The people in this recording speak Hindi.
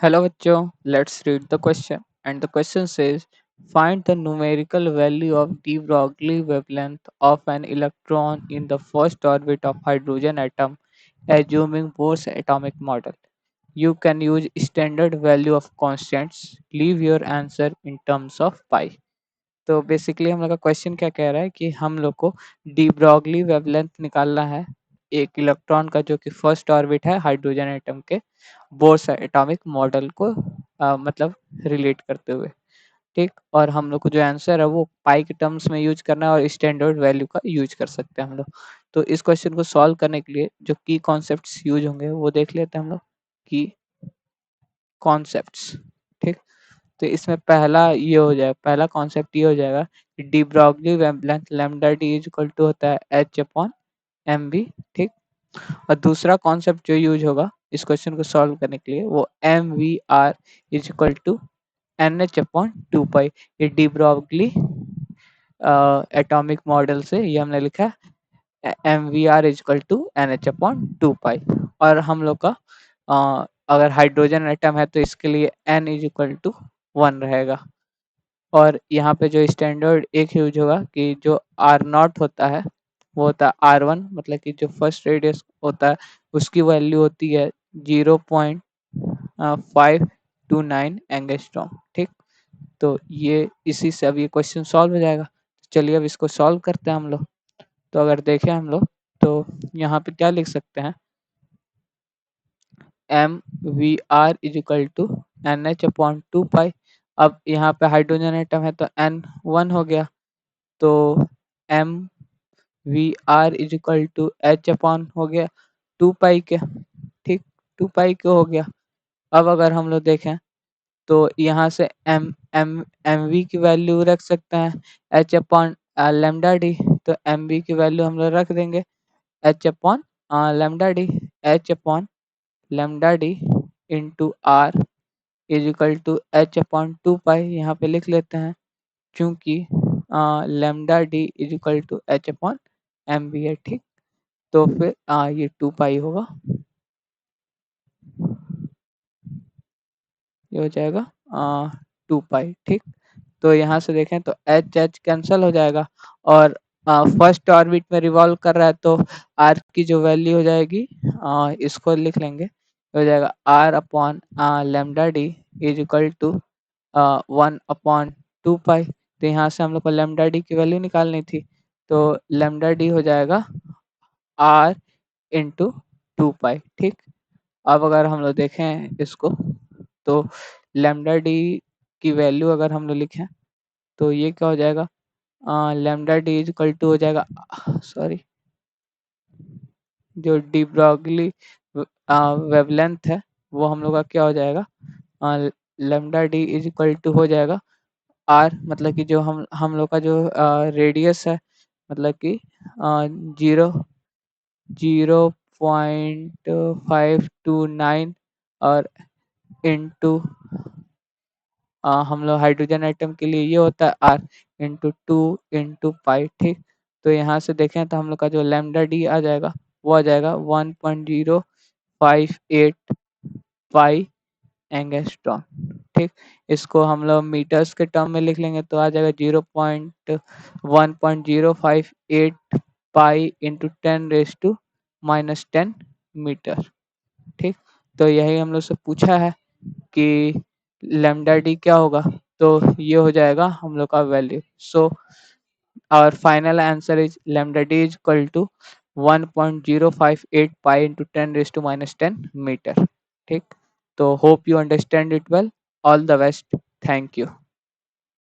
Hello बच्चों, let's read the question. And the question says, find the numerical value of de Broglie wavelength of an electron in the first orbit of hydrogen atom, assuming Bohr's atomic model. You can use standard value of constants. Leave your answer in terms of pi. तो बेसिकली हम लोग का क्वेश्चन क्या कह रहा है कि हम लोग को डी ब्रॉगली वेवलेंथ निकालना है एक इलेक्ट्रॉन का जो कि फर्स्ट ऑर्बिट है हाइड्रोजन एटम के बोर्स एटॉमिक मॉडल को मतलब रिलेट करते हुए। ठीक, और हम लोग को जो आंसर है वो पाई के टर्म्स में यूज करना है और स्टैंडर्ड वैल्यू का यूज कर सकते हैं हम लोग। तो इस क्वेश्चन को सॉल्व करने के लिए जो की कॉन्सेप्ट्स यूज होंगे वो देख लेते हैं हम लोग की कॉन्सेप्ट्स। ठीक, तो इसमें पहला कॉन्सेप्ट ये हो जाएगा कि de Broglie wavelength lambda D is equal to होता है एच अपॉन एम बी। ठीक, और दूसरा कॉन्सेप्ट जो यूज होगा इस क्वेश्चन को सॉल्व करने के लिए वो m v r is equal to n h upon two pi. ये डी ब्रॉगली एटॉमिक मॉडल से ये हमने लिखा है m v r is equal to n h upon two pi. और हम लोग का अगर हाइड्रोजन एटम है तो इसके लिए N is equal to one रहेगा। और यहाँ पे जो स्टैंडर्ड एक यूज होगा कि जो आर नॉट होता है वो होता है आर वन, मतलब कि जो फर्स्ट रेडियस होता है उसकी वैल्यू होती है 0.529 एंगस्ट्रॉम। ठीक, तो ये इसी से अब ये क्वेश्चन सॉल्व हो जाएगा। चलिए अब इसको सॉल्व करते हैं हम लोग। तो अगर देखें हम लोग तो यहाँ पे क्या लिख सकते हैं, m v r is equal to n h upon two pi. अब यहाँ पे हाइड्रोजन एटम है तो एन वन हो गया, तो m v r is equal to h upon हो गया टू पाई के। ठीक, टू पाई के हो गया। अब अगर हम लोग देखें तो यहाँ से एम एम एम वी की वैल्यू रख सकते हैं एच अपॉन लेमडा डी। तो एम वी की वैल्यू हम लोग रख देंगे h upon lambda d. H upon lambda d into r is equal to h upon two pi यहाँ पे लिख लेते हैं, चूंकि lambda d is equal to h upon m b है। ठीक, तो फिर ये टू पाई होगा, ये हो जाएगा टू पाई। ठीक, तो यहाँ से देखें तो एच एच कैंसिल हो जाएगा और फर्स्ट ऑर्बिट में रिवॉल्व कर रहा है तो आर की जो वैल्यू हो जाएगी इसको लिख लेंगे, हो जाएगा r upon lambda d is equal to one upon two pi. तो यहाँ से हम लोग को लेमडा डी की वैल्यू निकालनी थी, तो लेमडा डी हो जाएगा आर इंटू टू पाई। ठीक, अब अगर हम लोग देखें इसको तो लेमडा डी की वैल्यू अगर हम लोग लिखें तो ये क्या हो जाएगा, lambda d is equal to हो जाएगा, सॉरी, जो डी ब्रॉगली वेवलेंथ है वो हम लोग का क्या हो जाएगा, lambda d is equal to हो जाएगा आर, मतलब कि जो हम लोग का जो रेडियस है, मतलब कि जीरो 0.529 और इंटू हम लोग हाइड्रोजन आइटम के लिए ये होता है r into two into pi. ठीक, तो यहाँ से देखें तो हम लोग का जो लैम्डा डी आ जाएगा वो आ जाएगा 1.058 पाई एंगस्ट्रॉम। ठीक, इसको हम लोग मीटर्स के टर्म में लिख लेंगे तो आ जाएगा 0.1.058 पाई इंटू 10⁻⁻10 मीटर। ठीक, तो यही हम लोग से पूछा है कि लैम्डा डी क्या होगा, तो ये हो जाएगा हम लोग का value. So our final answer is lambda D is equal to 1.058 pi into 10⁻⁻10 metre. ठीक, तो hope you understand it well. All the best, thank you.